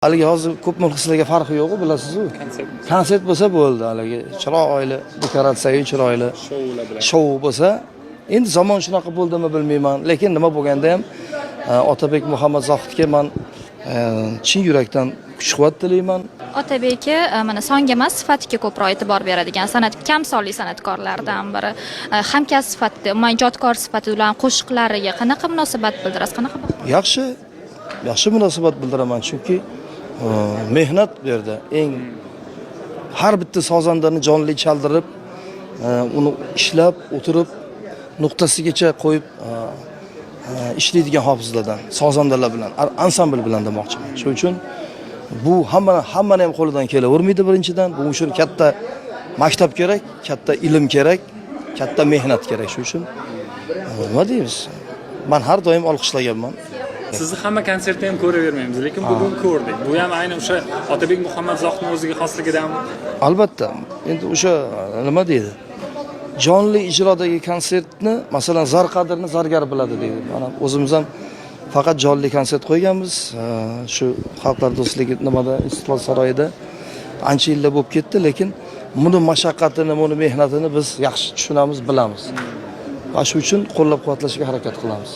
Haligi hozir ko'p muxlislarga farqi yo'q, bilasiz-ku. Konsert bo'lsa bo'ldi, haligi chiroyli, dekoratsiyaga chiroyli, Shoular bilan. shou bo'lsa, endi zamon shunaqa bo'ldimi bilmayman, lekin nima bo'lganda ham Otabek Muhammad Zohidga men chin yurakdan kuch-quvvat tilayman. Otabek mana songa emas, sifatga ko'proq e'tibor beradigan kam sonli san'atkorlardan biri. Hamkasb sifatida, umuman ijodkor sifatida ularning qo'shiqlariga qanaqa munosabat bildirasiz? Qanaqa? Yaxshi munosabat bildiraman, chunki mehnat berdi. Har bitta sozandani jonli chaldirib, uni ishlab, o'tirib, nuqtasigacha qo'yib ishlaydigan hofizlardan, sozandalar bilan, ansambl bilan demoqchiman. Shuning uchun bu hammani ham qo'lidan kelavermaydi birinchidan. Bu uchun katta maktab kerak, katta ilm kerak, katta mehnat kerak. Shuning uchun nima deymiz? Men har doim olqishlaganman. Sizni hamma konsertda ham ko'ravermaymiz, lekin bugun ko'rdik. Bu ham ayni o'sha Otabek Muhammad Zohidning o'ziga xosligidan. Albatta. Endi o'sha nima deydi? Jonli ijrodagi konsertni, masalan, Zarqadirni zargar biladi deydi. Mana o'zimiz ham faqat jonli konsert qo'yganmiz. Shu Xalqlar do'stligi nimada, Istiqlol saroyida ancha yillar bo'lib ketdi, lekin buni mashaqqatini, buni mehnatini biz yaxshi tushunamiz, bilamiz. Va shu uchun qo'llab-quvvatlashga harakat qilamiz.